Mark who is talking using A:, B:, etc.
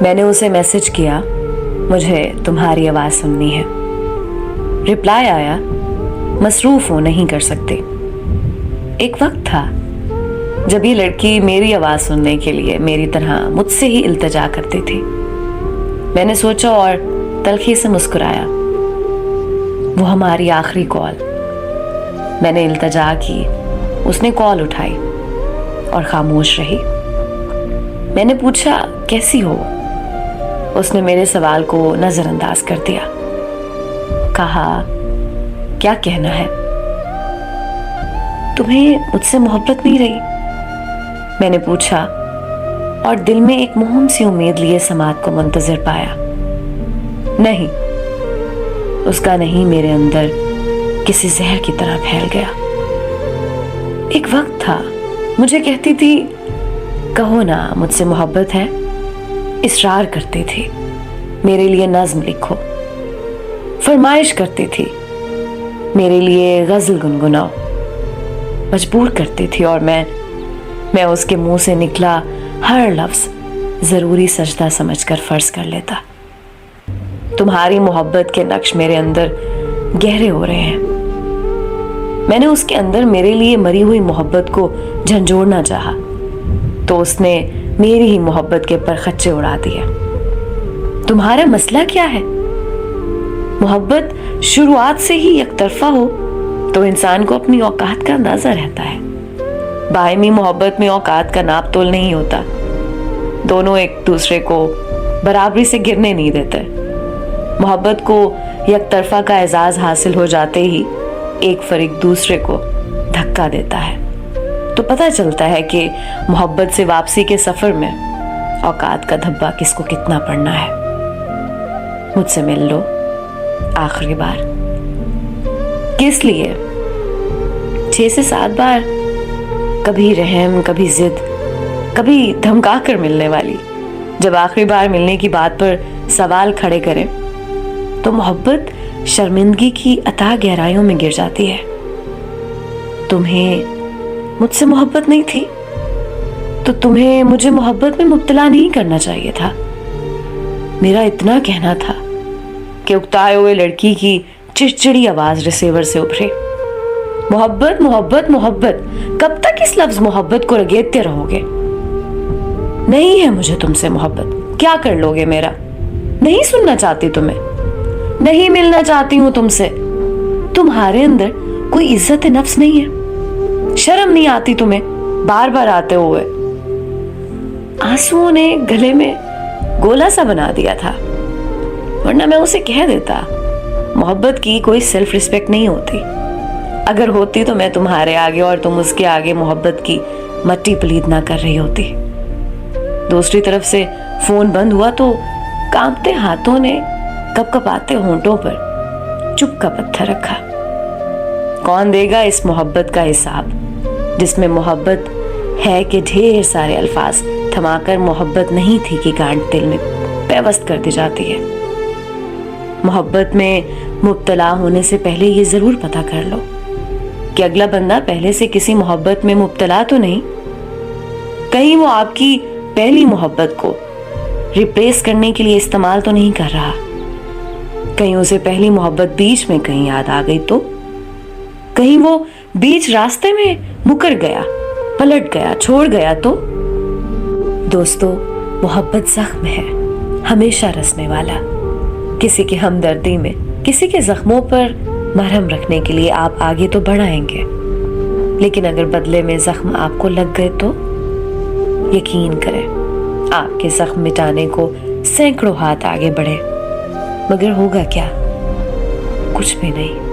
A: میں نے اسے میسج کیا, مجھے تمہاری آواز سننی ہے. رپلائی آیا, مصروف ہو, نہیں کر سکتے. ایک وقت تھا جب یہ لڑکی میری آواز سننے کے لیے میری طرح مجھ سے ہی التجا کرتی تھی. میں نے سوچا اور تلخی سے مسکرایا. وہ ہماری آخری کال. میں نے التجا کی, اس نے کال اٹھائی اور خاموش رہی. میں نے پوچھا کیسی ہو؟ اس نے میرے سوال کو نظر انداز کر دیا. کہا کیا کہنا ہے؟ تمہیں مجھ سے محبت نہیں رہی؟ میں نے پوچھا اور دل میں ایک مہم سی امید لیے سماعت کو منتظر پایا. نہیں. اس کا نہیں میرے اندر کسی زہر کی طرح پھیل گیا. ایک وقت تھا مجھے کہتی تھی کہو نا مجھ سے محبت ہے. اصرار کرتی تھی میرے لیے نظم لکھو. فرمائش کرتی تھی میرے لیے غزل گنگناؤ. مجبور کرتی تھی اور میں اس کے منہ سے نکلا ہر لفظ ضروری سجدہ سمجھ کر فرض کر لیتا. تمہاری محبت کے نقش میرے اندر گہرے ہو رہے ہیں. میں نے اس کے اندر میرے لیے مری ہوئی محبت کو جھنجھوڑنا چاہا تو اس نے میری ہی محبت کے پرخچے اڑا دیے. تمہارا مسئلہ کیا ہے؟ محبت شروعات سے ہی یک طرفہ ہو تو انسان کو اپنی اوقات کا اندازہ رہتا ہے. باہمی محبت میں اوقات کا ناپ تول نہیں ہوتا. دونوں ایک دوسرے کو برابری سے گرنے نہیں دیتے. محبت کو یک طرفہ کا اعزاز حاصل ہو جاتے ہی ایک فریق دوسرے کو دھکا دیتا ہے تو پتہ چلتا ہے کہ محبت سے واپسی کے سفر میں اوقات کا دھبا کس کو کتنا پڑنا ہے. مجھ سے مل لو آخری بار. کس لیے؟ 6 سے 7 بار. کبھی رحم, کبھی ضد, کبھی دھمکا کر ملنے والی. جب آخری بار ملنے کی بات پر سوال کھڑے کریں تو محبت شرمندگی کی اتھاہ گہرائیوں میں گر جاتی ہے. تمہیں مجھ سے محبت نہیں تھی تو تمہیں مجھے محبت میں مبتلا نہیں کرنا چاہیے تھا. میرا اتنا کہنا تھا کہ اکتائے ہوئے لڑکی کی چڑچڑی آواز ریسیور سے ابھرے. محبت محبت محبت, کب تک اس لفظ محبت کو رگیدتے رہو گے؟ نہیں ہے مجھے تم سے محبت. کیا کر لو گے میرا؟ نہیں سننا چاہتی تمہیں, نہیں ملنا چاہتی ہوں تم سے. تمہارے اندر کوئی عزت نفس نہیں ہے؟ شرم نہیں آتی تمہیں بار بار آتے ہوئے؟ آنسوؤں نے گلے میں گولا سا بنا دیا تھا, ورنہ میں اسے کہہ دیتا محبت کی کوئی سیلف ریسپیکٹ نہیں ہوتی. اگر ہوتی تو میں تمہارے آگے اور تم اس کے آگے محبت کی مٹی پلید نہ کر رہی ہوتی. دوسری طرف سے فون بند ہوا تو کانپتے ہاتھوں نے کپ کپاتے ہونٹوں پر چپ کا پتھر رکھا. کون دے گا اس محبت کا حساب جس میں محبت ہے کہ ڈھیر سارے الفاظ تھما کر محبت نہیں تھی کہ گانٹ دل میں پیوست کر دی جاتی ہے. محبت میں مبتلا ہونے سے پہلے یہ ضرور پتہ کر لو کہ اگلا بندہ پہلے سے کسی محبت میں مبتلا تو نہیں, کہیں وہ آپ کی پہلی محبت کو ریپلیس کرنے کے لیے استعمال تو نہیں کر رہا. کہیں اسے پہلی محبت بیچ میں کہیں یاد آ گئی تو, کہیں وہ بیچ راستے میں مکر گیا, پلٹ گیا, چھوڑ گیا تو. دوستو, محبت زخم ہے, ہمیشہ رسنے والا. کسی کی ہمدردی میں کسی کے زخموں پر مرہم رکھنے کے لیے آپ آگے تو بڑھائیں گے, لیکن اگر بدلے میں زخم آپ کو لگ گئے تو یقین کریں آپ کے زخم مٹانے کو سینکڑوں ہاتھ آگے بڑھے, مگر ہوگا کیا؟ کچھ بھی نہیں.